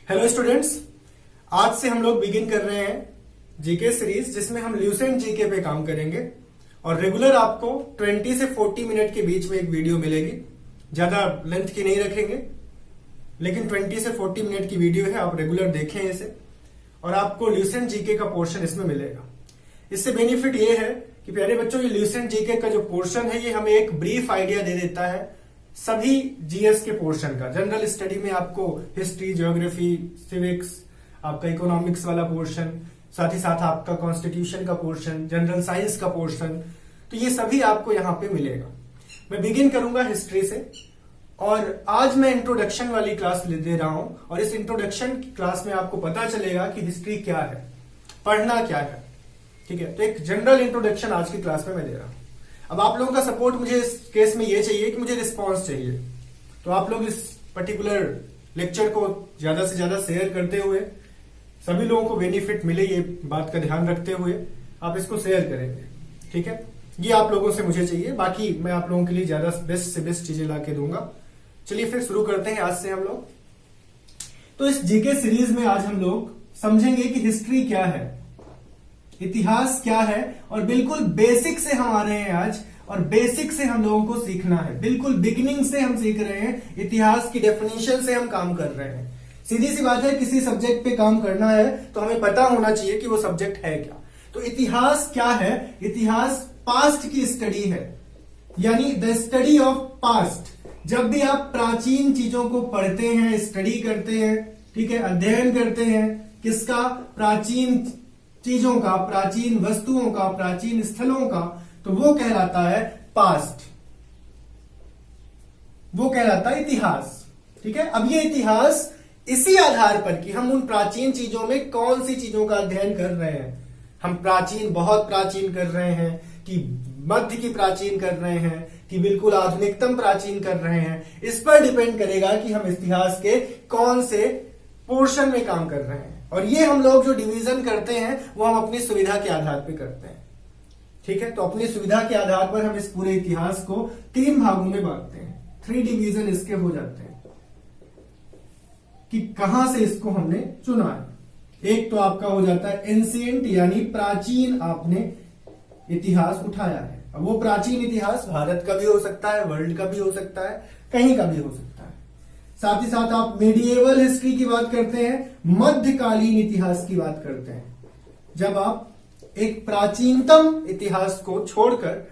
Hello students, आज से हम लोग बिगिन कर रहे हैं जीके सीरीज, जिसमें हम ल्यूसेंट जीके पे काम करेंगे और रेगुलर आपको 20 से 40 मिनट के बीच में एक वीडियो मिलेगी। ज्यादा लेंथ की नहीं रखेंगे, लेकिन 20 से 40 मिनट की वीडियो है, आप रेगुलर देखें इसे और आपको ल्यूसेंट जीके का पोर्शन इसमें मिलेगा। इससे बेनिफिट ये है कि प्यारे बच्चों, ये ल्यूसेंट जीके का जो पोर्शन है ये हमें एक ब्रीफ आइडिया दे देता है सभी जीएस के पोर्शन का। जनरल स्टडी में आपको हिस्ट्री, ज्योग्राफी, सिविक्स, आपका इकोनॉमिक्स वाला पोर्शन, साथ ही साथ आपका कॉन्स्टिट्यूशन का पोर्शन, जनरल साइंस का पोर्शन, तो ये सभी आपको यहाँ पे मिलेगा। मैं बिगिन करूंगा हिस्ट्री से और आज मैं इंट्रोडक्शन वाली क्लास दे रहा हूं और इस इंट्रोडक्शन क्लास में आपको पता चलेगा कि हिस्ट्री क्या है, पढ़ना क्या है। ठीक है, तो एक जनरल इंट्रोडक्शन आज की क्लास में मैं दे रहा हूं। अब आप लोगों का सपोर्ट मुझे इस केस में ये चाहिए कि मुझे रिस्पांस चाहिए, तो आप लोग इस पर्टिकुलर लेक्चर को ज्यादा से ज्यादा शेयर करते हुए सभी लोगों को बेनिफिट मिले, ये बात का ध्यान रखते हुए आप इसको शेयर करेंगे। ठीक है, ये आप लोगों से मुझे चाहिए, बाकी मैं आप लोगों के लिए ज्यादा बेस्ट से बेस्ट चीजें ला के दूंगा। चलिए फिर शुरू करते हैं आज से हम लोग। तो इस जीके सीरीज में आज हम लोग समझेंगे कि हिस्ट्री क्या है, इतिहास क्या है, और बिल्कुल बेसिक से हम आ रहे हैं आज और बेसिक से हम लोगों को सीखना है। बिल्कुल बिगिनिंग से हम सीख रहे हैं, इतिहास की डेफिनेशन से हम काम कर रहे हैं। सीधी सी बात है, किसी सब्जेक्ट पे काम करना है तो हमें पता होना चाहिए कि वो सब्जेक्ट है क्या। तो इतिहास क्या है? इतिहास पास्ट की स्टडी है, यानी द स्टडी ऑफ पास्ट। जब भी आप प्राचीन चीजों को पढ़ते हैं, स्टडी करते हैं, ठीक है, अध्ययन करते हैं, किसका? प्राचीन चीजों का, प्राचीन वस्तुओं का, प्राचीन स्थलों का, तो वो कहलाता है पास्ट, वो कहलाता है इतिहास। ठीक है, अब ये इतिहास इसी आधार पर कि हम उन प्राचीन चीजों में कौन सी चीजों का अध्ययन कर रहे हैं, हम प्राचीन, बहुत प्राचीन कर रहे हैं कि मध्य की प्राचीन कर रहे हैं कि बिल्कुल आधुनिकतम प्राचीन कर रहे हैं, इस पर डिपेंड करेगा कि हम इतिहास के कौन से पोर्शन में काम कर रहे हैं। और ये हम लोग जो डिवीजन करते हैं वो हम अपनी सुविधा के आधार पर करते हैं। ठीक है, तो अपनी सुविधा के आधार पर हम इस पूरे इतिहास को 3 भागों में बांटते हैं। 3 डिवीजन इसके हो जाते हैं कि कहां से इसको हमने चुना है। एक तो आपका हो जाता है एंशिएंट, यानी प्राचीन आपने इतिहास उठाया है। अब वो प्राचीन इतिहास भारत का भी हो सकता है, वर्ल्ड का भी हो सकता है, कहीं का भी हो सकता है। साथ ही साथ आप मेडिएवल हिस्ट्री की बात करते हैं, मध्यकालीन इतिहास की बात करते हैं, जब आप एक प्राचीनतम इतिहास को छोड़कर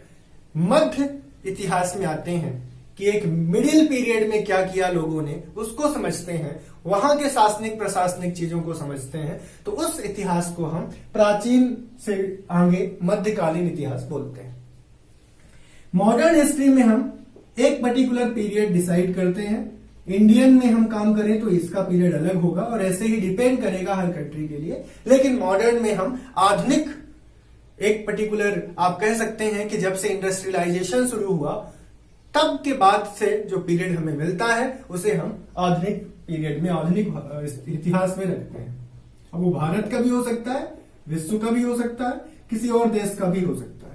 मध्य इतिहास में आते हैं कि एक मिडिल पीरियड में क्या किया लोगों ने, उसको समझते हैं, वहां के शासनिक प्रशासनिक चीजों को समझते हैं, तो उस इतिहास को हम प्राचीन से आगे मध्यकालीन इतिहास बोलते हैं। मॉडर्न हिस्ट्री में हम एक पर्टिकुलर पीरियड डिसाइड करते हैं। इंडियन में हम काम करें तो इसका पीरियड अलग होगा और ऐसे ही डिपेंड करेगा हर कंट्री के लिए। लेकिन मॉडर्न में हम आधुनिक एक पर्टिकुलर, आप कह सकते हैं कि जब से इंडस्ट्रियलाइजेशन शुरू हुआ तब के बाद से जो पीरियड हमें मिलता है उसे हम आधुनिक पीरियड में, आधुनिक इतिहास में रखते हैं। अब वो भारत का भी हो सकता है, विश्व का भी हो सकता है, किसी और देश का भी हो सकता है।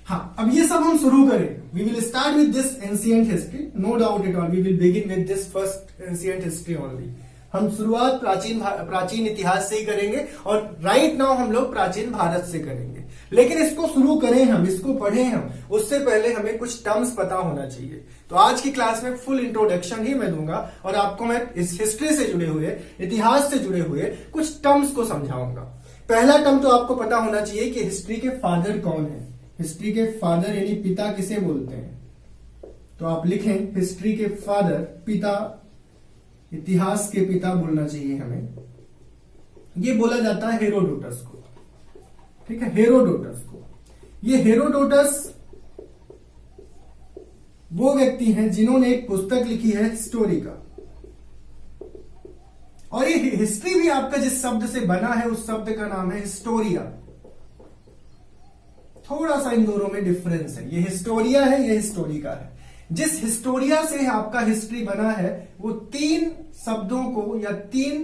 हाँ, अब ये सब हम शुरू करें। We will start with this ancient history, no doubt at all, we will begin with this first ancient history only. हम शुरुआत प्राचीन इतिहास से ही करेंगे और राइट नाउ हम लोग प्राचीन भारत से करेंगे। लेकिन इसको शुरू करें हम, इसको पढ़ें हम, उससे पहले हमें कुछ टर्म्स पता होना चाहिए। तो आज की क्लास में फुल इंट्रोडक्शन ही मैं दूंगा और आपको मैं इस हिस्ट्री से जुड़े हुए, इतिहास से जुड़े हुए कुछ टर्म्स को समझाऊंगा। पहला टर्म तो आपको पता होना चाहिए कि हिस्ट्री के फादर कौन है। हिस्ट्री के फादर यानी पिता किसे बोलते हैं? तो आप लिखें हिस्ट्री के फादर, पिता, इतिहास के पिता बोलना चाहिए हमें। ये बोला जाता है हेरोडोटस को। ठीक है, हेरोडोटस को। ये हेरोडोटस वो व्यक्ति हैं जिन्होंने एक पुस्तक लिखी है हिस्टोरिका। और ये हिस्ट्री भी आपका जिस शब्द से बना है उस शब्द का नाम है हिस्टोरिया। थोड़ा सा इन दोनों में डिफरेंस है, ये हिस्टोरिया है, ये हिस्टोरिका है। जिस हिस्टोरिया से आपका हिस्ट्री बना है वो 3 शब्दों को, या 3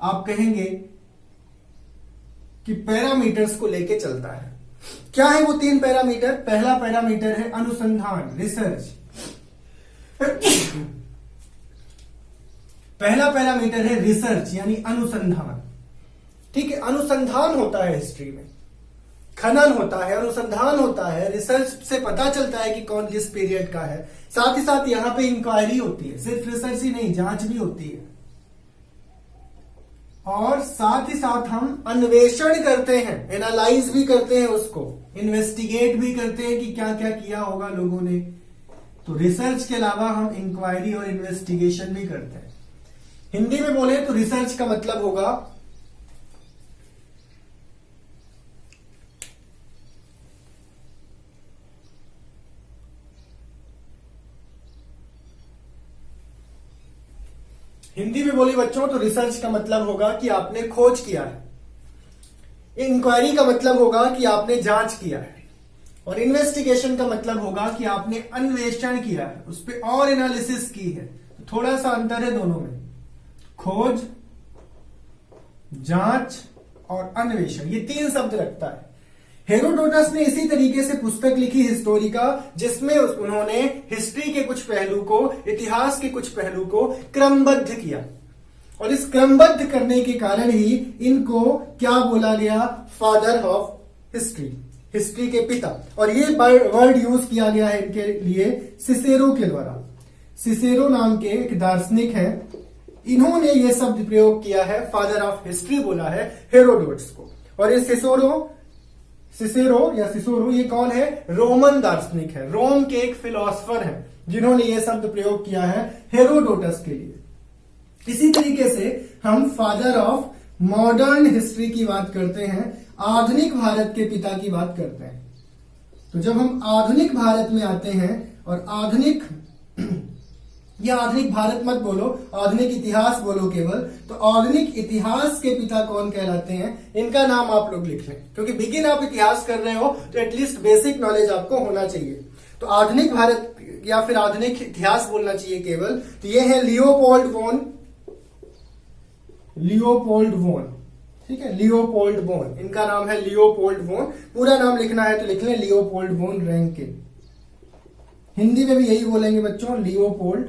आप कहेंगे कि पैरामीटर्स को लेके चलता है। क्या है वो 3 पैरामीटर? पहला पैरामीटर है अनुसंधान, रिसर्च। पहला पैरामीटर है रिसर्च यानी अनुसंधान। ठीक है, अनुसंधान होता है हिस्ट्री में, खनन होता है, अनुसंधान होता है, रिसर्च से पता चलता है कि कौन किस पीरियड का है। साथ ही साथ यहां पे इंक्वायरी होती है, सिर्फ रिसर्च ही नहीं, जांच भी होती है। और साथ ही साथ हम अन्वेषण करते हैं, एनालाइज भी करते हैं, उसको इन्वेस्टिगेट भी करते हैं कि क्या क्या किया होगा लोगों ने। तो रिसर्च के अलावा हम इंक्वायरी और इन्वेस्टिगेशन भी करते हैं। हिंदी में बोले तो रिसर्च का मतलब होगा हिंदी में बोले बच्चों तो रिसर्च का मतलब होगा कि आपने खोज किया है। इंक्वायरी का मतलब होगा कि आपने जांच किया है। और इन्वेस्टिगेशन का मतलब होगा कि आपने अन्वेषण किया है, उस पर और एनालिसिस की है। तो थोड़ा सा अंतर है दोनों में, खोज, जांच और अन्वेषण, ये 3 शब्द रखता है। हेरोडोटस ने इसी तरीके से पुस्तक लिखी हिस्टोरिका, जिसमें उन्होंने हिस्ट्री के कुछ पहलू को, इतिहास के कुछ पहलू को क्रमबद्ध किया। और इस क्रमबद्ध करने के कारण ही इनको क्या बोला गया, फादर ऑफ हिस्ट्री, हिस्ट्री के पिता। और ये वर्ड यूज किया गया है इनके लिए सिसेरो के द्वारा। सिसेरो नाम के एक दार्शनिक हैं, इन्होंने ये शब्द प्रयोग किया है, फादर ऑफ हिस्ट्री बोला है हेरोडोटस को। और ये सिसेरो ये कौन है, रोमन दार्शनिक है, रोम के एक फिलोसफर हैं, जिन्होंने ये शब्द प्रयोग किया है हेरोडोटस के लिए। इसी तरीके से हम फादर ऑफ मॉडर्न हिस्ट्री की बात करते हैं, आधुनिक भारत के पिता की बात करते हैं। तो जब हम आधुनिक भारत में आते हैं, और आधुनिक या आधुनिक भारत मत बोलो, आधुनिक इतिहास बोलो केवल, तो आधुनिक इतिहास के पिता कौन कहलाते हैं, इनका नाम आप लोग लिख लें, क्योंकि बिगिन आप इतिहास कर रहे हो तो एटलीस्ट बेसिक नॉलेज आपको होना चाहिए। तो आधुनिक भारत या फिर आधुनिक इतिहास बोलना चाहिए केवल। तो ये है लियोपोल्ड वोन, ठीक है, लियोपोल्ड वोन, इनका नाम है लियोपोल्ड वोन। पूरा नाम लिखना है तो लिख लें लियोपोल्ड वोन रैंके। हिंदी में भी यही बोलेंगे बच्चों, लियोपोल्ड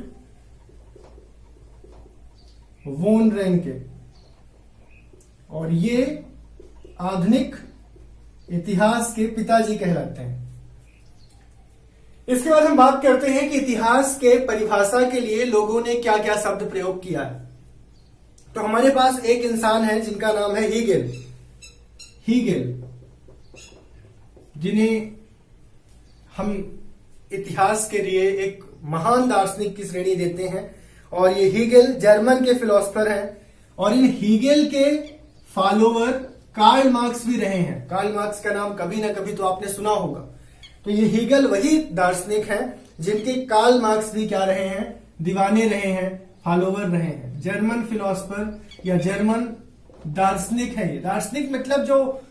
वोन रैंके। और ये आधुनिक इतिहास के पिताजी कहलाते हैं। इसके बाद हम बात करते हैं कि इतिहास के परिभाषा के लिए लोगों ने क्या क्या शब्द प्रयोग किया है। तो हमारे पास एक इंसान है जिनका नाम है हीगेल, जिन्हें हम इतिहास के लिए एक महान दार्शनिक की श्रेणी देते हैं। और ये हीगेल जर्मन के फिलोसफर हैं, और इन हीगेल के फॉलोवर कार्ल मार्क्स भी रहे हैं। कार्ल मार्क्स का नाम कभी ना कभी तो आपने सुना होगा। तो ये हीगेल वही दार्शनिक हैं जिनके कार्ल मार्क्स भी क्या रहे हैं, दीवाने रहे हैं, फॉलोवर रहे हैं। जर्मन फिलोसफर या जर्मन दार्शनिक है। ये दार्शनिक मतलब जो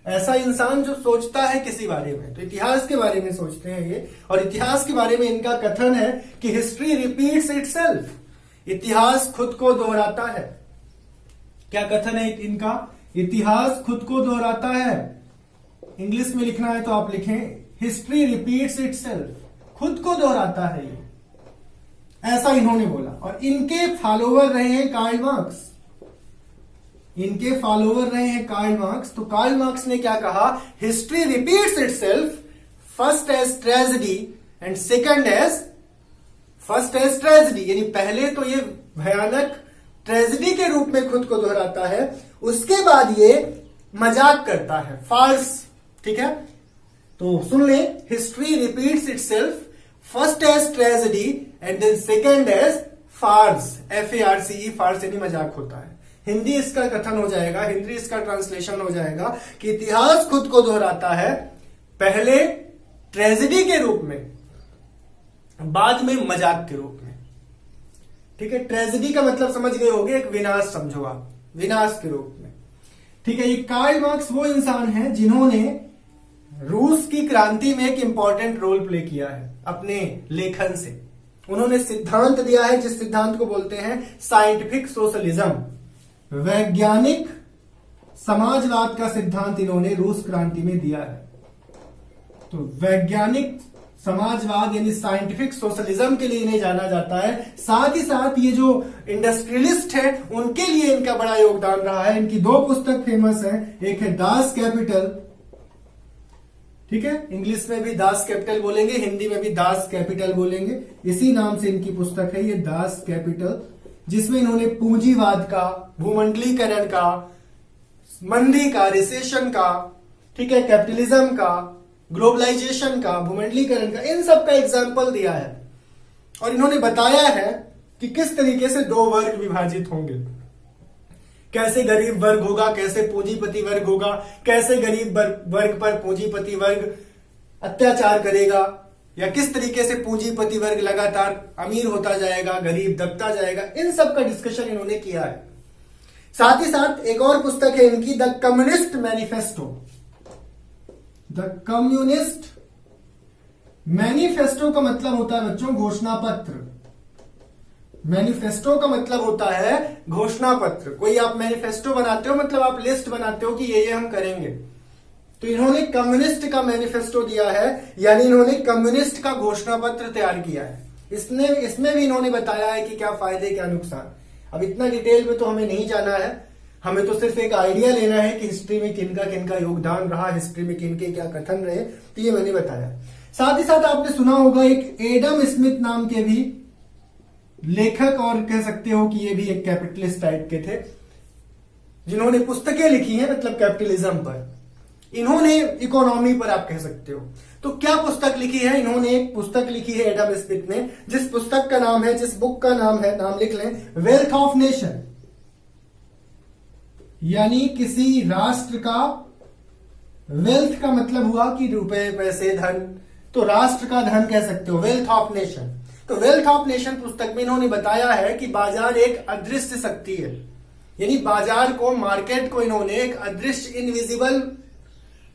ऐसा इंसान जो सोचता है किसी बारे में, तो इतिहास के बारे में सोचते हैं ये। और इतिहास के बारे में इनका कथन है कि हिस्ट्री रिपीट्स इटसेल्फ, इतिहास खुद को दोहराता है। क्या कथन है इनका, इतिहास खुद को दोहराता है। इंग्लिश में लिखना है तो आप लिखें हिस्ट्री रिपीट्स इटसेल्फ, खुद को दोहराता है ये, ऐसा इन्होंने बोला। और इनके फॉलोवर रहे हैं कार्ल मार्क्स, इनके फॉलोवर रहे हैं कार्ल मार्क्स। तो कार्ल मार्क्स ने क्या कहा, history repeats itself first as tragedy and second as tragedy, यानी पहले तो ये भयानक ट्रेजेडी के रूप में खुद को दोहराता है, उसके बाद ये मजाक करता है, फार्स। ठीक है, तो सुन ले, history repeats itself first as tragedy and then second as farce, FARCE, farce यानी मजाक होता है। हिंदी इसका कथन हो जाएगा, हिंदी इसका ट्रांसलेशन हो जाएगा कि इतिहास खुद को दोहराता है, पहले ट्रेजेडी के रूप में, बाद में मजाक के रूप में। ठीक है, ट्रेजेडी का मतलब समझ गए होंगे, एक विनाश समझो आप, विनाश के रूप में। ठीक है, ये कार्ल मार्क्स वो इंसान है जिन्होंने रूस की क्रांति में एक इंपॉर्टेंट रोल प्ले किया है अपने लेखन से। उन्होंने सिद्धांत दिया है जिस सिद्धांत को बोलते हैं साइंटिफिक सोशलिज्म, वैज्ञानिक समाजवाद का सिद्धांत इन्होंने रूस क्रांति में दिया है। तो वैज्ञानिक समाजवाद यानी साइंटिफिक सोशलिज्म के लिए इन्हें जाना जाता है। साथ ही साथ ये जो इंडस्ट्रियलिस्ट है उनके लिए इनका बड़ा योगदान रहा है। इनकी दो पुस्तक फेमस है, एक है दास कैपिटल, ठीक है, इंग्लिश में भी दास कैपिटल बोलेंगे, हिंदी में भी दास कैपिटल बोलेंगे, इसी नाम से इनकी पुस्तक है ये दास कैपिटल, जिसमें इन्होंने पूंजीवाद का, भूमंडलीकरण का, मंदी का, रिसेशन का, ठीक है, कैपिटलिज्म का, ग्लोबलाइजेशन का, भूमंडलीकरण का, इन सब का एग्जाम्पल दिया है। और इन्होंने बताया है कि किस तरीके से दो वर्ग विभाजित होंगे, कैसे गरीब वर्ग होगा, कैसे पूंजीपति वर्ग होगा, कैसे गरीब वर्ग पर पूंजीपति वर्ग अत्याचार करेगा, या किस तरीके से पूंजीपति वर्ग लगातार अमीर होता जाएगा, गरीब दबता जाएगा। इन सब का डिस्कशन इन्होंने किया है। साथ ही साथ एक और पुस्तक है इनकी, the communist manifesto. The communist manifesto का मतलब होता है बच्चों घोषणा पत्र। मैनिफेस्टो का मतलब होता है घोषणा पत्र। कोई आप मैनिफेस्टो बनाते हो मतलब आप लिस्ट बनाते हो कि ये हम करेंगे। तो इन्होंने कम्युनिस्ट का मैनिफेस्टो दिया है, यानी इन्होंने कम्युनिस्ट का घोषणा पत्र तैयार किया है। इसमें भी इन्होंने बताया है कि क्या फायदे क्या नुकसान। अब इतना डिटेल में तो हमें नहीं जाना है, हमें तो सिर्फ एक आइडिया लेना है कि हिस्ट्री में किनका किनका योगदान रहा, हिस्ट्री में किनके क्या कथन रहे, तो ये मैंने बताया। साथ ही साथ आपने सुना होगा एक एडम स्मिथ नाम के भी लेखक, और कह सकते हो कि ये भी एक कैपिटलिस्ट टाइप के थे, जिन्होंने पुस्तकें लिखी हैं मतलब कैपिटलिज्म पर। इन्होंने इकोनॉमी पर आप कह सकते हो। तो क्या पुस्तक लिखी है? इन्होंने एक पुस्तक लिखी है एडम स्मिथ ने, जिस पुस्तक का नाम है, जिस बुक का नाम है, नाम लिख लें, वेल्थ ऑफ नेशन। यानी किसी राष्ट्र का, वेल्थ का मतलब हुआ कि रुपए, पैसे, धन, तो राष्ट्र का धन कह सकते हो, वेल्थ ऑफ नेशन। तो वेल्थ ऑफ नेशन पुस्तक में इन्होंने बताया है कि बाजार एक अदृश्य शक्ति है, यानी बाजार को, मार्केट को इन्होंने एक अदृश्य, इनविजिबल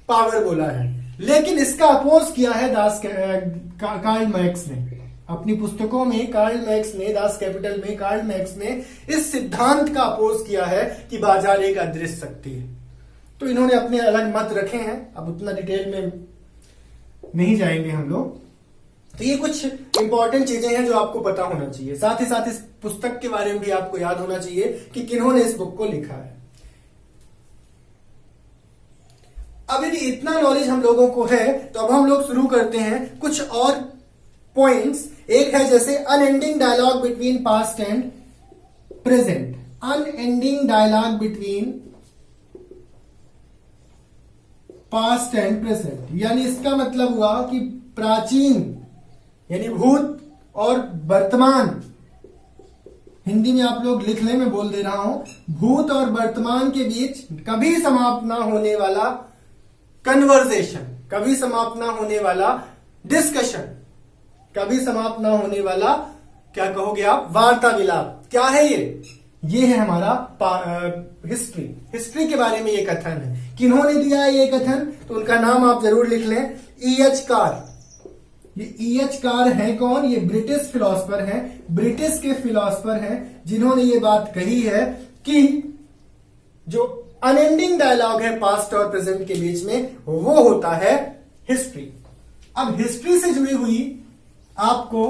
पावर बोला है। लेकिन इसका अपोज किया है कार्ल मैक्स ने अपनी पुस्तकों में। कार्ल मैक्स ने, दास कैपिटल में कार्ल मैक्स ने इस सिद्धांत का अपोज किया है कि बाजार एक अदृश्य शक्ति है। तो इन्होंने अपने अलग मत रखे हैं, अब उतना डिटेल में नहीं जाएंगे हम लोग। तो ये कुछ इंपॉर्टेंट चीजें हैं जो आपको पता होना चाहिए। साथ ही साथ इस पुस्तक के बारे में भी आपको याद होना चाहिए कि किन्होंने इस बुक को लिखा है। अब यदि इतना नॉलेज हम लोगों को है तो अब हम लोग शुरू करते हैं कुछ और पॉइंट्स। एक है जैसे unending dialogue between past and present. Unending dialogue between past and present, यानी इसका मतलब हुआ कि प्राचीन यानी भूत और वर्तमान, हिंदी में आप लोग लिख लें, मैं बोल दे रहा हूं, भूत और वर्तमान के बीच कभी समाप्त ना होने वाला कन्वर्सेशन, कभी समाप्त ना होने वाला डिस्कशन, कभी समाप्त ना होने वाला, क्या कहोगे आप, वार्ता विलाप। क्या है ये है हमारा हिस्ट्री के बारे में ये कथन है। किन्होंने दिया है ये कथन? तो उनका नाम आप जरूर लिख लें, E.H. कार। ये E.H. कार है कौन? ये ब्रिटिश फिलोसफर हैं, ब्रिटिश के फिलोसफर हैं, जिन्होंने ये बात कही है कि जो अनएंडिंग डायलॉग है पास्ट और प्रेजेंट के बीच में, वो होता है हिस्ट्री। अब हिस्ट्री से जुड़ी हुई आपको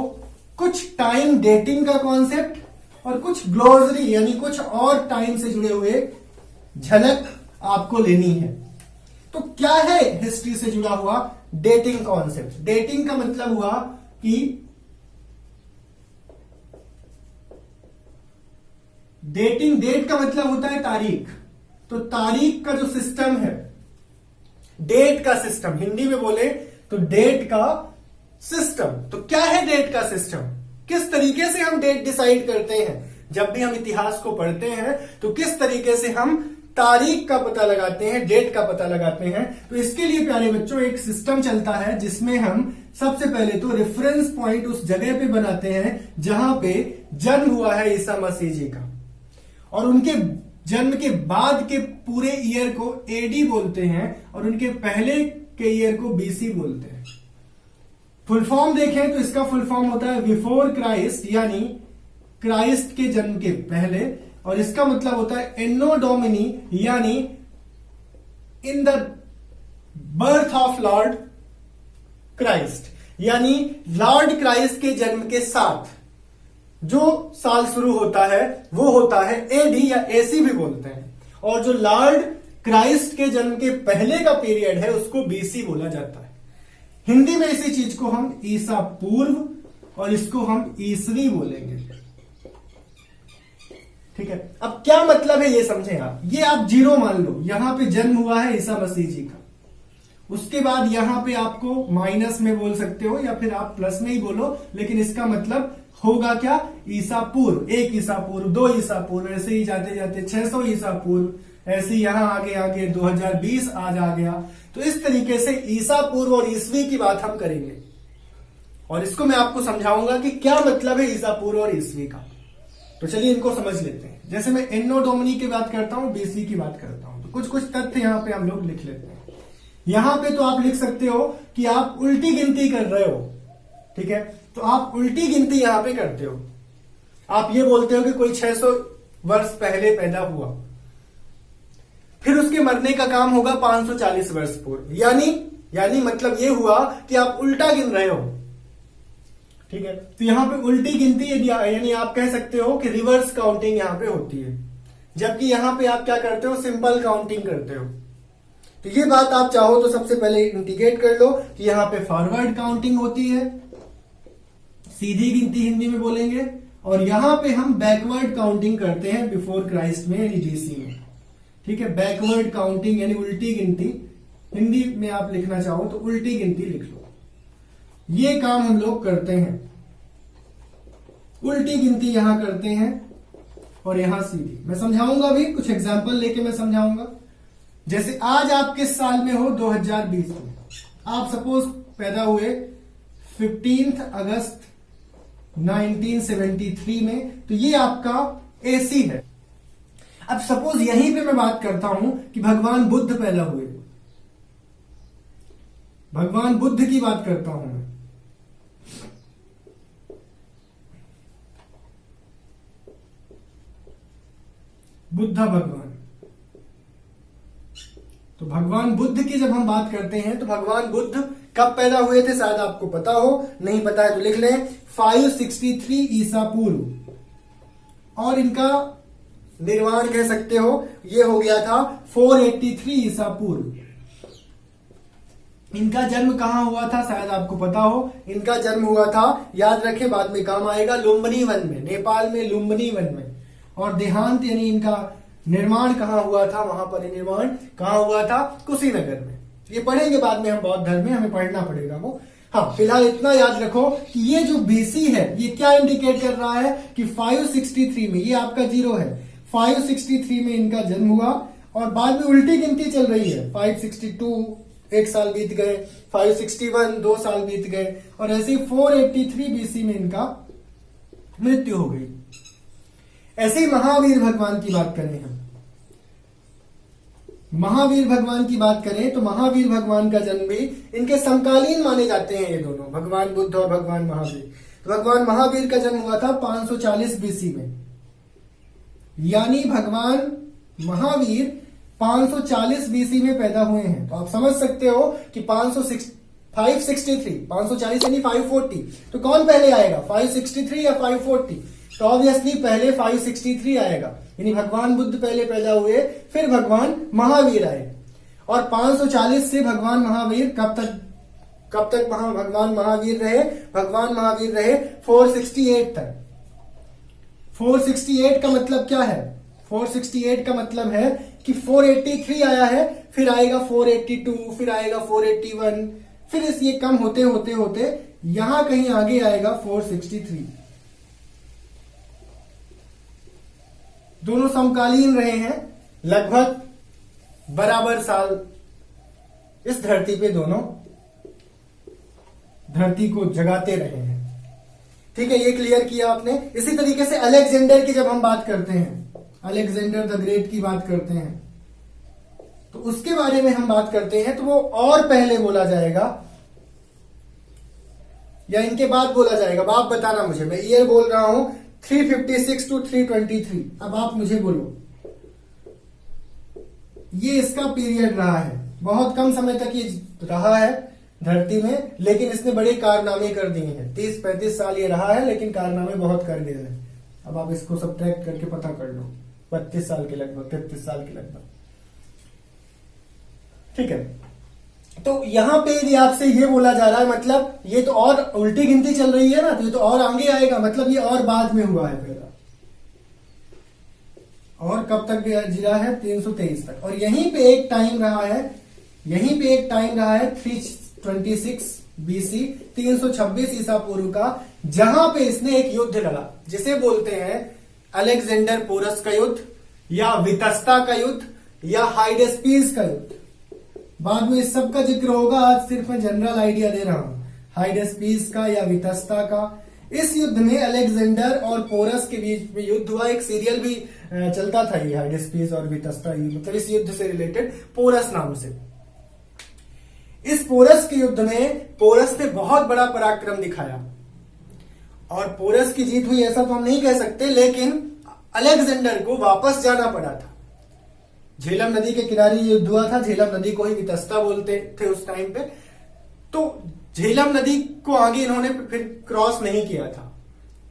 कुछ टाइम डेटिंग का कॉन्सेप्ट और कुछ ग्लोसरी यानी कुछ और टाइम से जुड़े हुए झलक आपको लेनी है। तो क्या है हिस्ट्री से जुड़ा हुआ डेटिंग कॉन्सेप्ट? डेटिंग का मतलब हुआ कि डेटिंग, डेट का मतलब होता है तारीख। तो तारीख का जो सिस्टम है, डेट का सिस्टम, हिंदी में बोले तो डेट का सिस्टम। तो क्या है डेट का सिस्टम? किस तरीके से हम डेट डिसाइड करते हैं? जब भी हम इतिहास को पढ़ते हैं तो किस तरीके से हम तारीख का पता लगाते हैं, डेट का पता लगाते हैं? तो इसके लिए प्यारे बच्चों एक सिस्टम चलता है जिसमें हम सबसे पहले तो रेफरेंस पॉइंट उस जगह पे बनाते हैं जहां पे जन्म हुआ है ईसा मसीह जी का, और उनके जन्म के बाद के पूरे ईयर को एडी बोलते हैं और उनके पहले के ईयर को बीसी बोलते हैं। फुल फॉर्म देखें तो इसका फुल फॉर्म होता है बिफोर क्राइस्ट, यानी क्राइस्ट के जन्म के पहले, और इसका मतलब होता है एनो डोमिनी, यानी in the birth of Lord Christ, यानी लॉर्ड क्राइस्ट के जन्म के साथ जो साल शुरू होता है वो होता है एडी या एसी भी बोलते हैं, और जो लॉर्ड क्राइस्ट के जन्म के पहले का पीरियड है उसको बीसी बोला जाता है। हिंदी में इसी चीज को हम ईसा पूर्व और इसको हम ईसवी बोलेंगे। ठीक है, अब क्या मतलब है ये समझें आप। ये आप जीरो मान लो, यहां पे जन्म हुआ है ईसा मसीह जी का, उसके बाद यहां पे आपको माइनस में बोल सकते हो या फिर आप प्लस में ही बोलो, लेकिन इसका मतलब होगा क्या, ईसा पूर्व, 1 ईसा पूर्व, 2 ईसा पूर्व, ऐसे ही जाते जाते 600 ईसा पूर्व, ऐसे यहां आगे आगे 2020 आज आ गया। तो इस तरीके से ईसा पूर्व और ईसवी की बात हम करेंगे, और इसको मैं आपको समझाऊंगा कि क्या मतलब है ईसा पूर्व और ईसवी का। तो चलिए इनको समझ लेते हैं। जैसे मैं एन्नो डोमिनी की बात करता हूं, बीसी की बात करता हूं, तो कुछ कुछ तथ्य यहां पे हम लोग लिख लेते हैं। यहां पे तो आप लिख सकते हो कि आप उल्टी गिनती कर रहे हो, ठीक है, तो आप उल्टी गिनती यहां पे करते हो। आप ये बोलते हो कि कोई 600 वर्ष पहले पैदा हुआ, फिर उसके मरने का काम होगा 540 वर्ष पूर्व, यानी मतलब ये हुआ कि आप उल्टा गिन रहे हो। ठीक है, तो यहां पे उल्टी गिनती यानी आप कह सकते हो कि रिवर्स काउंटिंग यहां पे होती है, जबकि यहां पे आप क्या करते हो, सिंपल काउंटिंग करते हो। तो ये बात आप चाहो तो सबसे पहले इंडिकेट कर लो कि यहां पे फॉरवर्ड काउंटिंग होती है, सीधी गिनती हिंदी में बोलेंगे, और यहां पे हम बैकवर्ड काउंटिंग करते हैं बिफोर क्राइस्ट में यानी बीसी में। ठीक है, बैकवर्ड काउंटिंग यानी उल्टी गिनती, हिंदी में आप लिखना चाहो तो उल्टी गिनती लिख लो। ये काम हम लोग करते हैं, उल्टी गिनती यहां करते हैं और यहां सीधी। मैं समझाऊंगा भी, कुछ एग्जांपल लेके मैं समझाऊंगा। जैसे आज आप किस साल में हो, 2020 में। आप सपोज पैदा हुए 15 अगस्त 1973 में, तो ये आपका एसी है। अब सपोज यहीं पे मैं बात करता हूं कि भगवान बुद्ध पैदा हुए, भगवान बुद्ध की बात करता हूं मैं, बुद्धा भगवान। तो भगवान बुद्ध की जब हम बात करते हैं तो भगवान बुद्ध कब पैदा हुए थे, शायद आपको पता हो, नहीं पता है तो लिख लें, 563 ईसा पूर्व। और इनका निर्वाण कह सकते हो, ये हो गया था 483 ईसा पूर्व। इनका जन्म कहां हुआ था, शायद आपको पता हो, इनका जन्म हुआ था, याद रखें बाद में काम आएगा, लुम्बिनी वन में, नेपाल में लुम्बिनी वन में। और देहांत यानी इनका निर्माण कहां हुआ था, वहां पर निर्माण कहां हुआ था, कुशीनगर में। ये पढ़ेंगे बाद में हम, बौद्ध धर्म में हमें पढ़ना पड़ेगा वो। हाँ, फिलहाल इतना याद रखो कि ये जो बीसी है ये क्या इंडिकेट कर रहा है कि 563 में, ये आपका जीरो है, 563 में इनका जन्म हुआ, और बाद में उल्टी गिनती चल रही है, 562 1 साल बीत गए, 561 2 साल बीत गए, और ऐसे 483 बीसी में इनका मृत्यु हो गई। ऐसे ही महावीर भगवान की बात करें हम, महावीर भगवान की बात करें तो महावीर भगवान का जन्म भी इनके समकालीन माने जाते हैं, ये दोनों भगवान बुद्ध और भगवान महावीर। तो भगवान महावीर का जन्म हुआ था 540 बीसी में, यानी भगवान महावीर 540 बीसी में पैदा हुए हैं। तो आप समझ सकते हो कि 563 540 यानी 540, तो कौन पहले आएगा, 563 या 540? तो ऑब्वियसली पहले 563 आएगा, यानी भगवान बुद्ध पहले पैदा हुए, फिर भगवान महावीर आए। और 540 से भगवान महावीर कब तक भगवान महावीर रहे, भगवान महावीर रहे 468 तक। 468 का मतलब क्या है, 468 का मतलब है कि 483 आया है, फिर आएगा 482, फिर आएगा 481, फिर इस ये कम होते होते होते यहां कहीं आगे आएगा 463। दोनों समकालीन रहे हैं, लगभग बराबर साल इस धरती पे दोनों धरती को जगाते रहे हैं। ठीक है, ये क्लियर किया आपने। इसी तरीके से अलेक्जेंडर की जब हम बात करते हैं, अलेक्जेंडर द ग्रेट की बात करते हैं, तो उसके बारे में हम बात करते हैं तो वो और पहले बोला जाएगा या इनके बाद बोला जाएगा। अब आप बताना मुझे, मैं ईयर बोल रहा हूं 356 to 323। अब आप मुझे बोलो, ये इसका पीरियड रहा है, बहुत कम समय तक ये रहा है, धरती में, लेकिन इसने बड़े कारनामे कर दिए हैं। 30-35 साल ये रहा है, लेकिन कारनामे बहुत कर गया है। अब आप इसको सब्ट्रैक्ट करके पता कर लो, 32 साल के लगभग, 33 साल के लगभग। ठीक है, तो यहां पे यदि आपसे ये बोला जा रहा है, मतलब ये तो और उल्टी गिनती चल रही है ना, तो ये तो और आगे आएगा, मतलब ये और बाद में हुआ है पहला, और कब तक जिला है 323 तक। और यहीं पे एक टाइम रहा है, यहीं पे एक टाइम रहा है 326 BC, 326 ईसा पूर्व का, जहां पे इसने एक युद्ध लड़ा, जिसे बोलते हैं अलेक्जेंडर पोरस का युद्ध, या वितस्ता का युद्ध, या हाइडेस्पीस का युद्ध। बाद में इस सब का जिक्र होगा, आज सिर्फ मैं जनरल आइडिया दे रहा हूं, हाइडेस्पीस का या वितस्ता का। इस युद्ध में अलेक्जेंडर और पोरस के बीच में युद्ध हुआ। एक सीरियल भी चलता था ये हाइडेस्पीस और वितस्ता, मतलब इस युद्ध से रिलेटेड, पोरस नाम से। इस पोरस के युद्ध में पोरस ने बहुत बड़ा पराक्रम दिखाया, और पोरस की जीत हुई ऐसा तो हम नहीं कह सकते, लेकिन अलेक्जेंडर को वापस जाना पड़ा था। झेलम नदी के किनारे युद्ध हुआ था, झेलम नदी को ही वितस्ता बोलते थे उस टाइम पे। तो झेलम नदी को आगे इन्होंने फिर क्रॉस नहीं किया था,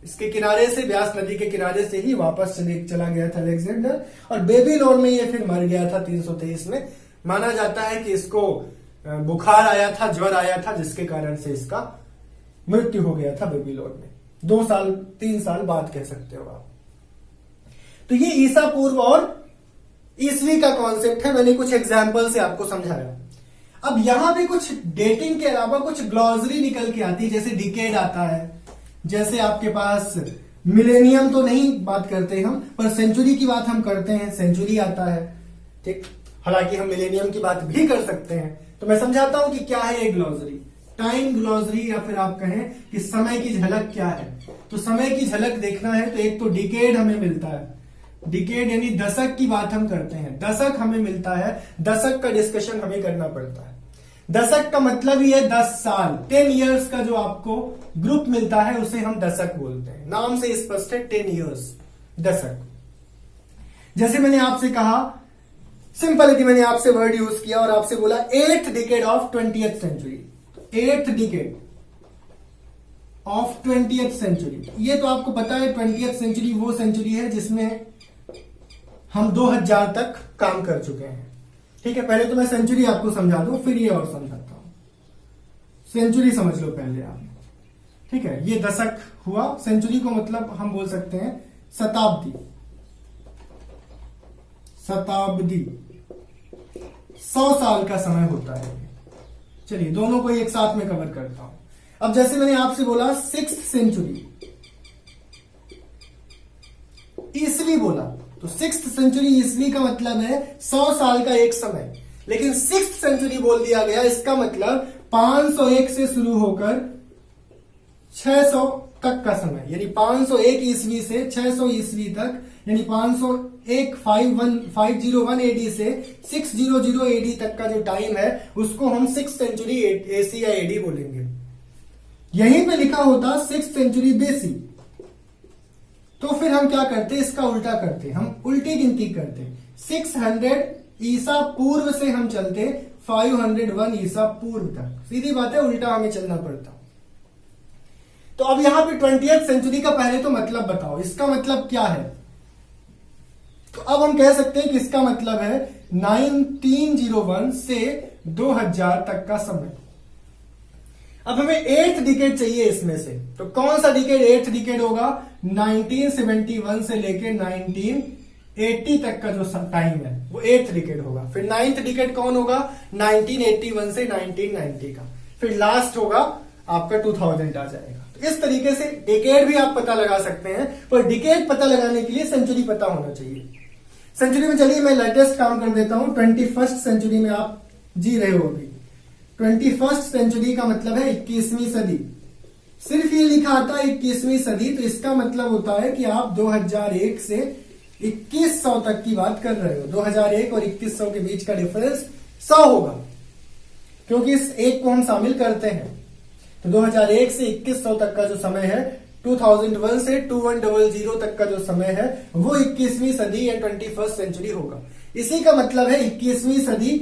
इसके किनारे से, व्यास नदी के किनारे से ही वापस चला गया था अलेक्जेंडर, और बेबीलोन में ये फिर मर गया था 323 में। माना जाता है कि इसको बुखार आया था, ज्वर आया था, जिसके कारण से इसका मृत्यु हो गया था बेबीलोन में। 2-3 साल बाद कह सकते हो आप। तो ये ईसा पूर्व और ईसवी का कॉन्सेप्ट है, मैंने कुछ एग्जाम्पल से आपको समझाया। अब यहां पे कुछ डेटिंग के अलावा कुछ ग्लॉसरी निकल के आती है, जैसे डिकेड आता है, जैसे आपके पास मिलेनियम तो नहीं बात करते हम, पर सेंचुरी की बात हम करते हैं, सेंचुरी आता है। ठीक, हालांकि हम मिलेनियम की बात भी कर सकते हैं। तो मैं समझाता हूं कि क्या है ये ग्लॉसरी, टाइम ग्लॉसरी, या फिर आप कहें कि समय की झलक क्या है। तो समय की झलक देखना है तो एक तो डिकेड हमें मिलता है, डिकेड यानी दशक की बात हम करते हैं, दशक हमें मिलता है, दशक का डिस्कशन हमें करना पड़ता है। दशक का मतलब ही है 10 साल, 10 इयर्स का जो आपको ग्रुप मिलता है उसे हम दशक बोलते हैं। नाम से स्पष्ट है, 10 इयर्स, दशक। जैसे मैंने आपसे कहा, सिंपल है कि मैंने आपसे वर्ड यूज किया और आपसे बोला 8th decade of 20th century, 8th decade of 20th century. ये तो आपको पता है 20th सेंचुरी वो सेंचुरी है जिसमें हम 2000 तक काम कर चुके हैं। ठीक है, पहले तो मैं सेंचुरी आपको समझा दूं, फिर ये और समझाता हूं। सेंचुरी समझ लो पहले आप। ठीक है, ये दशक हुआ, सेंचुरी को मतलब हम बोल सकते हैं शताब्दी, शताब्दी 100 साल का समय होता है। चलिए दोनों को एक साथ में कवर करता हूं। अब जैसे मैंने आपसे बोला 6th सेंचुरी, ईसवी बोला, तो 6th सेंचुरी ईसवी का मतलब है 100 साल का एक समय, लेकिन 6th सेंचुरी बोल दिया गया, इसका मतलब 501 से शुरू होकर 600 तक का समय, यानी 501 ईस्वी से 600 ईस्वी तक, यानी 501 501 AD से 600 AD तक का जो टाइम है उसको हम 6th सेंचुरी AC या AD बोलेंगे। यहीं पे लिखा होता 6th सेंचुरी BC, तो फिर हम क्या करते, इसका उल्टा करते, हम उल्टी गिनती करते। 600 ईसा पूर्व से हम चलते 501 ईसा पूर्व तक। सीधी बात है, उल्टा हमें चलना पड़ता। तो अब यहां पे 20th सेंचुरी का पहले तो मतलब बताओ, इसका मतलब क्या है। तो अब हम कह सकते हैं कि इसका मतलब है 1901 से 2000 तक का समय। अब हमें 8th डिकेड चाहिए इसमें से, तो कौन सा डिकेड 8th डिकेड होगा, 1971 से लेकर 1980 तक का जो टाइम है वो 8th डिकेड होगा। फिर 9th डिकेड कौन होगा, 1981 से 1990 का। फिर लास्ट होगा आपका 2000 आ जाएगा। तो इस तरीके से डिकेड भी आप पता लगा सकते हैं, पर डिकेड पता लगाने के लिए सेंचुरी पता होना चाहिए। सेंचुरी में चलिए मैं लेटेस्ट काम कर देता हूं, 21st सेंचुरी में आप जी रहे हो अभी। 21st सेंचुरी का मतलब है 21वीं सदी। सिर्फ ये लिखा आता है 21वीं सदी, तो इसका मतलब होता है कि आप 2001 से 2100 तक की बात कर रहे हो। 2001 और 2100 के बीच का डिफरेंस 100 होगा, क्योंकि इस एक को हम शामिल करते हैं। तो 2001 से 2100 तक का जो समय है, 2001 से 2100 तक का जो समय है, वो 21वीं सदी या 21st सेंचुरी होगा। इसी का मतलब है 21वीं सदी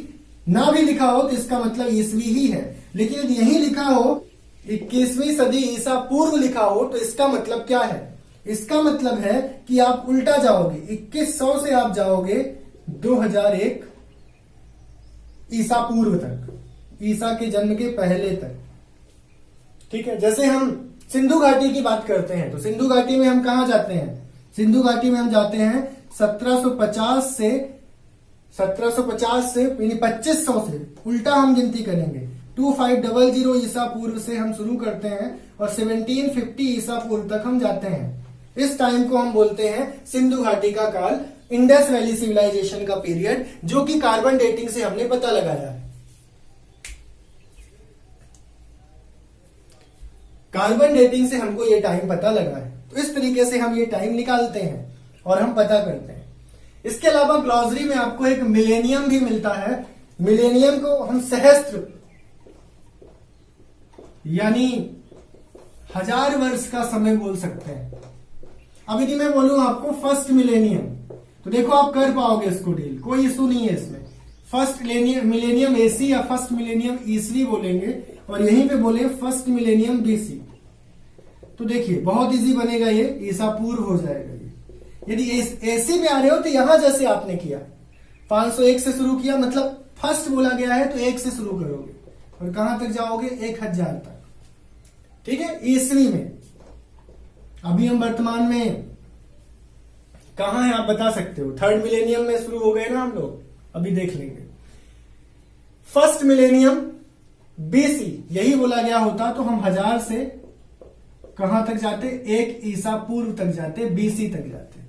ना भी लिखा हो तो इसका मतलब ईसवी ही है। लेकिन यदि यही लिखा हो 21वीं सदी ईसा पूर्व लिखा हो तो इसका मतलब क्या है? इसका मतलब है कि आप उल्टा जाओगे, 2100 से आप जाओगे 2001 ईसा पूर्व तक, ईसा के जन्म के पहले तक। ठीक है, जैसे हम सिंधु घाटी की बात करते हैं तो सिंधु घाटी में हम कहां जाते हैं? सिंधु घाटी में हम जाते हैं 1750 से यानी 2500 से उल्टा हम गिनती करेंगे। 2500 ईसा पूर्व से हम शुरू करते हैं और 1750 ईसा पूर्व तक हम जाते हैं। इस टाइम को हम बोलते हैं सिंधु घाटी का काल, इंडस वैली सिविलाइजेशन का पीरियड, जो कि कार्बन डेटिंग से हमने पता लगाया है। कार्बन डेटिंग से हमको ये टाइम पता लगा है, तो इस तरीके से हम ये टाइम निकालते हैं और हम पता करते हैं। इसके अलावा ग्लॉसरी में आपको एक मिलेनियम भी मिलता है। मिलेनियम को हम सहस्त्र यानी 1000 वर्ष का समय बोल सकते हैं। अब यदि मैं बोलूं आपको फर्स्ट मिलेनियम, तो देखो आप कर पाओगे इसको डील, कोई इशू नहीं है इसमें। फर्स्ट मिलेनियम एसी या फर्स्ट मिलेनियम ईसवी बोलेंगे और यहीं पे बोले फर्स्ट मिलेनियम बीसी, तो देखिए बहुत इजी बनेगा, ये ईसा पूर्व हो जाएगा। ये यदि एसी पे आ रहे हो तो यहां जैसे आपने किया 501 से शुरू किया, मतलब फर्स्ट बोला गया है तो 1 से शुरू करोगे और कहां तक जाओगे? 1000 तक। ठीक है, ईसवी में। अभी हम वर्तमान में कहां है आप बता सकते हो? थर्ड मिलेनियम में शुरू हो गए ना हम लोग, अभी देख लेंगे। फर्स्ट मिलेनियम बीसी यही बोला गया होता तो हम 1000 से कहां तक जाते? 1 ईसा पूर्व तक जाते, बीसी तक जाते।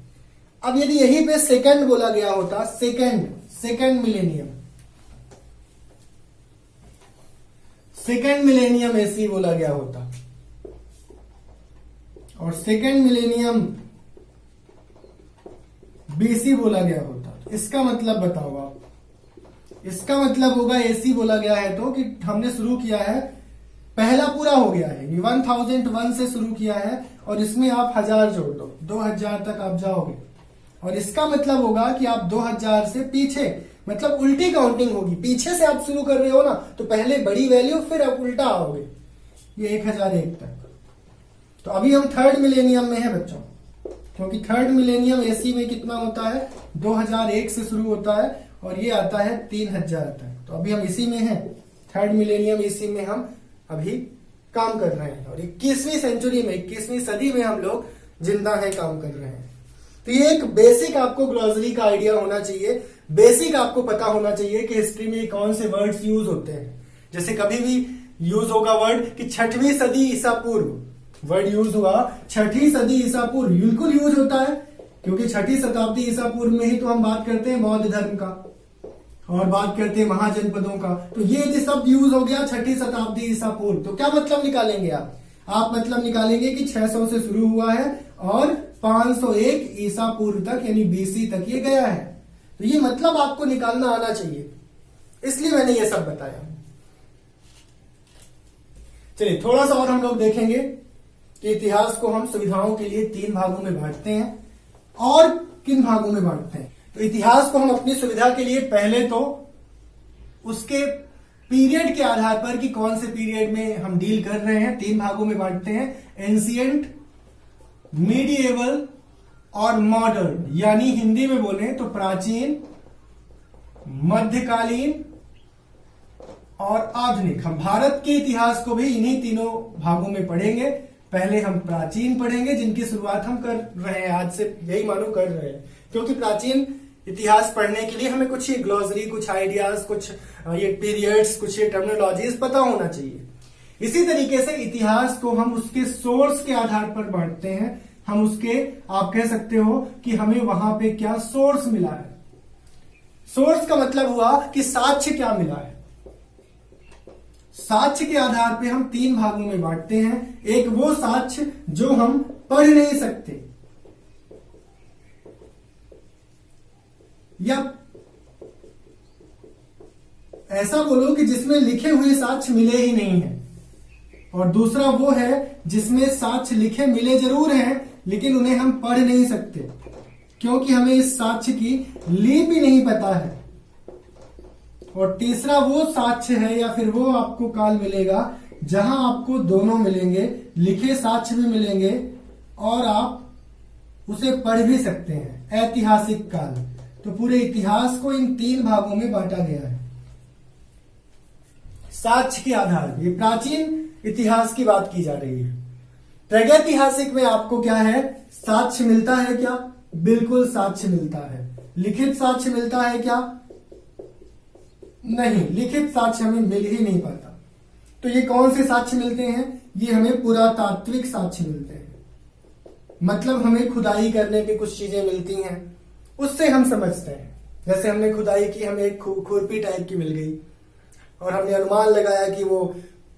अब यदि यहीं पे सेकंड बोला गया होता, सेकंड मिलेनियम एसी बोला गया होता और सेकंड मिलेनियम बीसी बोला गया होता, तो इसका मतलब बताओ आप। इसका मतलब होगा एसी बोला गया है तो कि हमने शुरू किया है, पहला पूरा हो गया है, 1001 से शुरू किया है और इसमें आप 1000 जोड़ दो, 2000 तक आप जाओगे। और इसका मतलब होगा कि आप 2000 से पीछे, मतलब उल्टी काउंटिंग होगी, पीछे से आप शुरू कर रहे हो ना, तो पहले बड़ी वैल्यू फिर आप उल्टा आओगे, ये 1001 तक। तो अभी हम थर्ड मिलेनियम में है बच्चों, क्योंकि थर्ड मिलेनियम एसी में कितना होता है? 2001 से शुरू होता है और ये आता है 3000 तक। तो अभी हम इसी में हैं, थर्ड मिलेनियम इसी में हम अभी काम कर रहे हैं और 21वीं सेंचुरी में, 21वीं सदी में हम लोग जिंदा है, काम कर रहे हैं। तो ये एक बेसिक आपको ग्लॉसरी का आइडिया होना चाहिए, बेसिक आपको पता होना चाहिए कि हिस्ट्री में कौन से वर्ड्स यूज होते हैं। जैसे कभी भी यूज होगा वर्ड कि 6वीं सदी ईसा पूर्व, वर्ड यूज हुआ 6वीं सदी ईसा पूर्व, बिल्कुल यूज होता है, क्योंकि 6वीं शताब्दी ईसा पूर्व में ही तो हम बात करते हैं बौद्ध धर्म का और बात करते हैं महाजनपदों का। तो ये यदि शब्द यूज हो गया 6वीं शताब्दी ईसा पूर्व, तो क्या मतलब निकालेंगे आप मतलब निकालेंगे कि 600 से शुरू हुआ है और 501 ईसा पूर्व तक यानी बीसी तक ये गया है। तो ये मतलब आपको निकालना आना चाहिए, इसलिए मैंने ये सब बताया। चलिए थोड़ा सा और हम लोग देखेंगे कि इतिहास को हम सुविधाओं के लिए 3 भागों में बांटते हैं। और किन भागों में बांटते हैं? तो इतिहास को हम अपनी सुविधा के लिए पहले तो उसके पीरियड के आधार पर कि कौन से पीरियड में हम डील कर रहे हैं 3 भागों में बांटते हैं, एंशिएंट, मीडिएवल और मॉडर्न। यानी हिंदी में बोले तो प्राचीन, मध्यकालीन और आधुनिक। हम भारत के इतिहास को भी इन्हीं तीनों भागों में पढ़ेंगे। पहले हम प्राचीन पढ़ेंगे, जिनकी शुरुआत हम कर रहे हैं, आज से यही मानो कर रहे हैं, क्योंकि प्राचीन इतिहास पढ़ने के लिए हमें कुछ ये ग्लॉसरी, कुछ आइडियाज, कुछ ये पीरियड्स, कुछ ये टर्मिनोलॉजीज पता होना चाहिए। इसी तरीके से इतिहास को हम उसके सोर्स के आधार पर बांटते हैं। हम उसके, आप कह सकते हो कि हमें वहां पे क्या सोर्स मिला है। सोर्स का मतलब हुआ कि साक्ष्य क्या मिला है। साक्ष्य के आधार पे हम 3 भागों में बांटते हैं। एक वो साक्ष्य जो हम पढ़ नहीं सकते, या ऐसा बोलो कि जिसमें लिखे हुए साक्ष्य मिले ही नहीं है, और दूसरा वो है जिसमें साक्ष्य लिखे मिले जरूर हैं लेकिन उन्हें हम पढ़ नहीं सकते, क्योंकि हमें इस साक्ष्य की लिपि नहीं पता है। और तीसरा वो साक्ष्य है या फिर वो आपको काल मिलेगा जहां आपको दोनों मिलेंगे, लिखे साक्ष्य भी मिलेंगे और आप उसे पढ़ भी सकते हैं, ऐतिहासिक काल। तो पूरे इतिहास को इन 3 भागों में बांटा गया है। साक्ष्य के आधार, ये प्राचीन इतिहास की बात की जा रही है। प्रागैतिहासिक में आपको क्या है, साक्ष्य मिलता है क्या? बिल्कुल साक्ष्य मिलता है। लिखित साक्ष्य मिलता है क्या? नहीं, लिखित साक्ष्य हमें मिल ही नहीं पाता। तो ये कौन से साक्ष्य मिलते हैं? ये हमें पुरातात्विक साक्ष्य मिलते हैं। मतलब हमें खुदाई करने पे कुछ चीजें मिलती हैं, उससे हम समझते हैं। जैसे हमने खुदाई की, हमें एक खुरपी टाइप की मिल गई और हमने अनुमान लगाया कि वो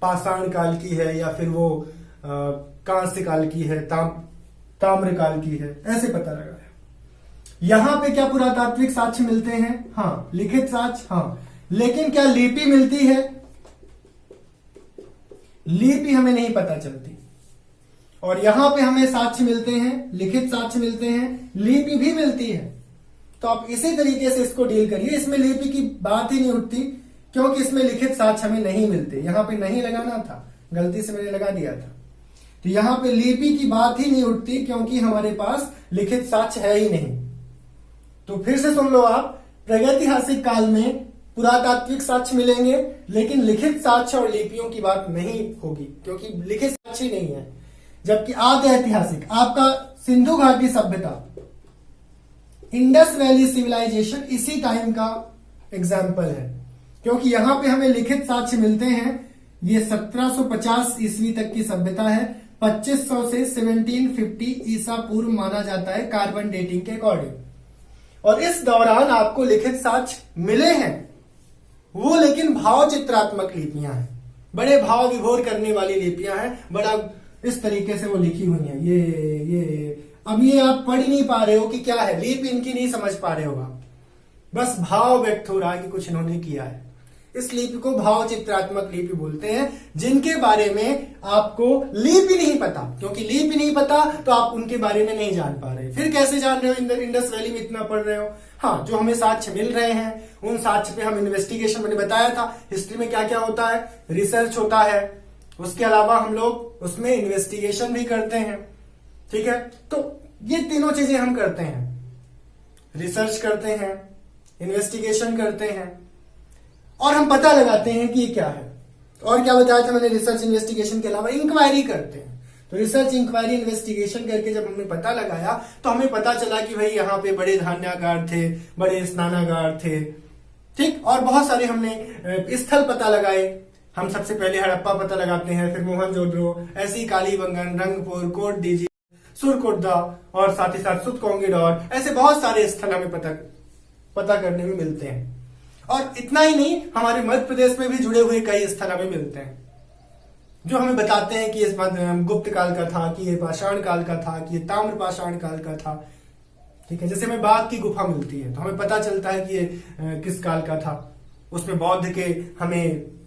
पाषाण काल की है या फिर वो कांस्य काल की है, ताम्र काल की है, ऐसे पता लगाया। यहां पे क्या पुरातात्विक साक्ष्य मिलते हैं? हाँ। लिखित साक्ष्य? हाँ। लेकिन क्या लिपि मिलती है? लिपि हमें नहीं पता चलती। और यहां पे हमें साक्ष्य मिलते हैं, लिखित साक्ष्य मिलते हैं, लिपि भी मिलती है। तो आप इसी तरीके से इसको डील करिए। इसमें लिपि की बात ही नहीं उठती क्योंकि इसमें लिखित साक्ष्य हमें नहीं मिलते। यहां पे नहीं लगाना था, गलती से मैंने लगा दिया था। तो यहां पे लिपि की बात ही नहीं उठती क्योंकि हमारे पास लिखित साक्ष्य है ही नहीं। तो फिर से सुन लो आप, प्रागैतिहासिक काल में पुरातात्विक साक्ष्य मिलेंगे लेकिन लिखित साक्ष्य और लिपियों की बात नहीं होगी क्योंकि लिखित साक्ष्य ही नहीं है। जबकि आद्य ऐतिहासिक, आपका सिंधु घाटी सभ्यता, इंडस वैली सिविलाइजेशन इसी टाइम का एग्जाम्पल है क्योंकि यहां पे हमें लिखित साक्ष्य मिलते हैं। ये 1750 ईस्वी तक की सभ्यता है। 2500 से 1750 ईसा पूर्व माना जाता है कार्बन डेटिंग के अकॉर्डिंग। और इस दौरान आपको लिखित साक्ष्य मिले हैं, वो लेकिन भाव चित्रात्मक लिपियां हैं, बड़े भाव विभोर करने वाली लिपियां हैं। बड़ा इस तरीके से वो लिखी हुई है। ये अब ये आप पढ़ ही नहीं पा रहे हो कि क्या है, लिपि इनकी नहीं समझ पा रहे हो आप, बस भाव व्यक्त हो रहा है कि कुछ इन्होंने किया है। इस लिपि को भाव चित्रात्मक लिपि बोलते हैं, जिनके बारे में आपको लिपि नहीं पता। क्योंकि लिपि नहीं पता तो आप उनके बारे में नहीं जान पा रहे। फिर कैसे जान रहे हो? इंडस वैली में इतना पढ़ रहे हो। हाँ, जो हमें साक्ष्य मिल रहे हैं उन साक्ष्य पे हम इन्वेस्टिगेशन, मैंने बताया था हिस्ट्री में क्या क्या होता है, रिसर्च होता है, उसके अलावा हम लोग उसमें इन्वेस्टिगेशन भी करते हैं। ठीक है, तो ये तीनों चीजें हम करते हैं, रिसर्च करते हैं, इन्वेस्टिगेशन करते हैं और हम पता लगाते हैं कि ये क्या है। और क्या बताया था मैंने, रिसर्च इन्वेस्टिगेशन के अलावा इंक्वायरी करते हैं। तो रिसर्च इंक्वायरी इन्वेस्टिगेशन करके जब हमने पता लगाया तो हमें पता चला कि भाई यहाँ पे बड़े धान्यागार थे, बड़े स्नानागार थे, ठीक, और बहुत सारे हमने स्थल पता लगाए। हम सबसे पहले हड़प्पा पता लगाते हैं, फिर मोहनजोदड़ो, ऐसी कालीबंगन, रंगपुर, कोट डीजी, सुरकोटदा और साथ ही साथ सुतकोंगीडोर, ऐसे बहुत सारे स्थल हमें पता करने में मिलते हैं। और इतना ही नहीं, हमारे मध्य प्रदेश में भी जुड़े हुए कई स्थल हमें मिलते हैं जो हमें बताते हैं कि इस गुप्त काल का था, कि ये पाषाण काल का था, कि ये ताम्र पाषाण काल का था। ठीक है, जैसे हमें बाघ की गुफा मिलती है तो हमें पता चलता है कि ये किस काल का था। उसमें बौद्ध के हमें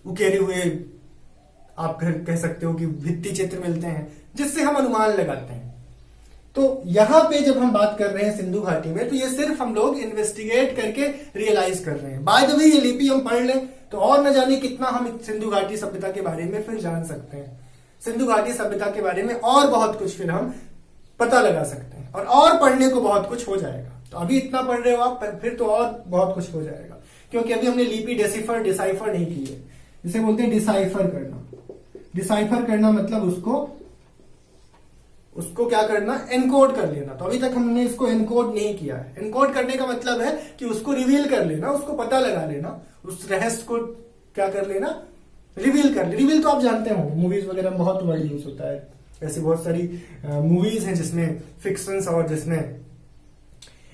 उकेरे हुए, आप कह सकते हो कि भित्ति चित्र मिलते हैं, जिससे हम अनुमान लगाते हैं। तो यहां पे जब हम बात कर रहे हैं सिंधु घाटी में, तो ये सिर्फ हम लोग इन्वेस्टिगेट करके रियलाइज कर रहे हैं। बाय द वे, ये लिपि हम पढ़ लें तो और न जाने कितना हम सिंधु घाटी सभ्यता के बारे में फिर जान सकते हैं। सिंधु घाटी सभ्यता के बारे में और बहुत कुछ फिर हम पता लगा सकते हैं और पढ़ने को बहुत कुछ हो जाएगा। तो अभी इतना पढ़ रहे हो आप, फिर तो और बहुत कुछ हो जाएगा, क्योंकि अभी हमने लिपि डिसाइफर नहीं की है। जिसे बोलते हैं डिसाइफर करना। डिसाइफर करना मतलब उसको क्या करना, एनकोड कर लेना। तो अभी तक हमने इसको एनकोड नहीं किया है। एनकोड करने का मतलब है कि उसको रिवील कर लेना, उसको पता लगा लेना, उस रहस्य को क्या कर लेना, रिवील कर ले। रिवील तो आप जानते हो, मूवीज वगैरह में बहुत वर्ड यूज होता है। ऐसी बहुत सारी मूवीज हैं जिसमें फिक्शंस और जिसमें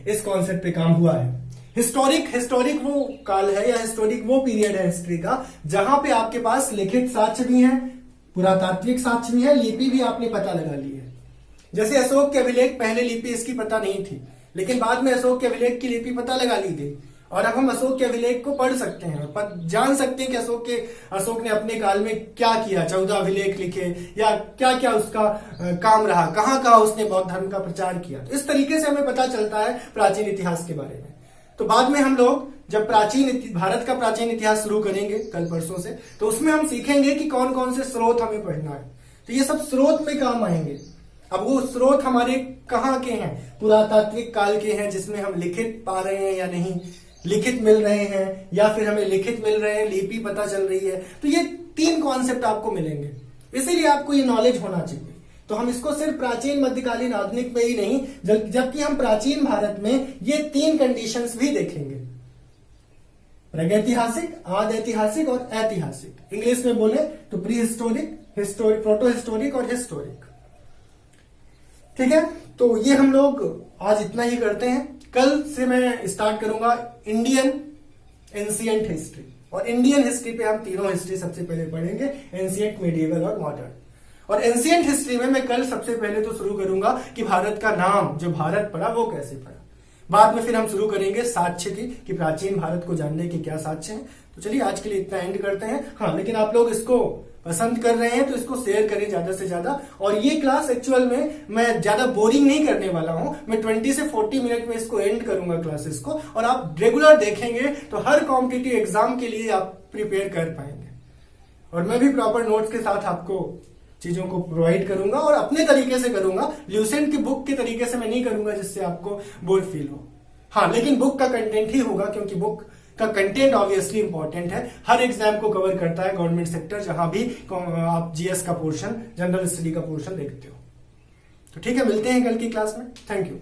इस कॉन्सेप्ट पे काम हुआ है। हिस्टोरिक वो काल है या हिस्टोरिक वो पीरियड है हिस्ट्री का जहां पे आपके पास लिखित साक्ष्य भी है, पुरातात्विक साक्ष्य भी है, लिपि भी आपने पता लगा ली है। जैसे अशोक के अभिलेख, पहले लिपि इसकी पता नहीं थी, लेकिन बाद में अशोक के अभिलेख की लिपि पता लगा ली गई और अब हम अशोक के अभिलेख को पढ़ सकते हैं और जान सकते हैं कि अशोक ने अपने काल में क्या किया, 14 अभिलेख लिखे या क्या क्या उसका काम रहा, कहाँ कहाँ उसने बौद्ध धर्म का प्रचार किया। तो इस तरीके से हमें पता चलता है प्राचीन इतिहास के बारे में। तो बाद में हम लोग जब भारत का प्राचीन इतिहास शुरू करेंगे कल परसों से, तो उसमें हम सीखेंगे कि कौन कौन से स्रोत हमें पढ़ना है। तो ये सब स्रोत में काम आएंगे। अब वो स्रोत हमारे कहाँ के हैं? पुरातात्विक काल के हैं, जिसमें हम लिखित पा रहे हैं या नहीं, लिखित मिल रहे हैं या फिर हमें लिखित मिल रहे हैं, लिपि पता चल रही है। तो ये 3 कॉन्सेप्ट आपको मिलेंगे, इसीलिए आपको ये नॉलेज होना चाहिए। तो हम इसको सिर्फ प्राचीन, मध्यकालीन, आधुनिक में ही नहीं, जबकि हम प्राचीन भारत में ये 3 कंडीशंस भी देखेंगे, प्रागैतिहासिक, आद ऐतिहासिक और ऐतिहासिक। इंग्लिश में बोले तो प्री हिस्टोरिक, प्रोटो हिस्टोरिक और हिस्टोरिक। ठीक है, तो ये हम लोग आज इतना ही करते हैं। कल से मैं स्टार्ट करूंगा इंडियन एंशिएंट हिस्ट्री, और इंडियन हिस्ट्री पे हम तीनों हिस्ट्री सबसे पहले पढ़ेंगे, एंशिएंट, मेडिएवल और मॉडर्न। और एंशिएंट हिस्ट्री में मैं कल सबसे पहले तो शुरू करूंगा कि भारत का नाम जो भारत पड़ा वो कैसे पड़ा। बाद में फिर हम शुरू करेंगे साक्ष्य की, कि प्राचीन भारत को जानने के क्या साक्ष्य हैं। तो चलिए आज के लिए इतना एंड करते हैं। हाँ, लेकिन आप लोग इसको पसंद कर रहे हैं तो इसको शेयर करें ज्यादा से ज्यादा। और ये क्लास एक्चुअल में मैं ज्यादा बोरिंग नहीं करने वाला हूं, मैं 20 से 40 मिनट में इसको एंड करूंगा क्लासेस को, और आप रेगुलर देखेंगे तो हर कॉम्पिटिटिव एग्जाम के लिए आप प्रिपेयर कर पाएंगे। और मैं भी प्रॉपर नोट्स के साथ आपको चीजों को प्रोवाइड करूंगा, और अपने तरीके से करूंगा। ल्यूसेंट की बुक के तरीके से मैं नहीं करूंगा जिससे आपको बोर फील हो। हाँ, लेकिन बुक का कंटेंट ही होगा, क्योंकि बुक का कंटेंट ऑब्वियसली इंपॉर्टेंट है, हर एग्जाम को कवर करता है गवर्नमेंट सेक्टर, जहां भी आप जीएस का पोर्शन, जनरल स्टडी का पोर्शन देखते हो। तो ठीक है, मिलते हैं कल की क्लास में। Thank you.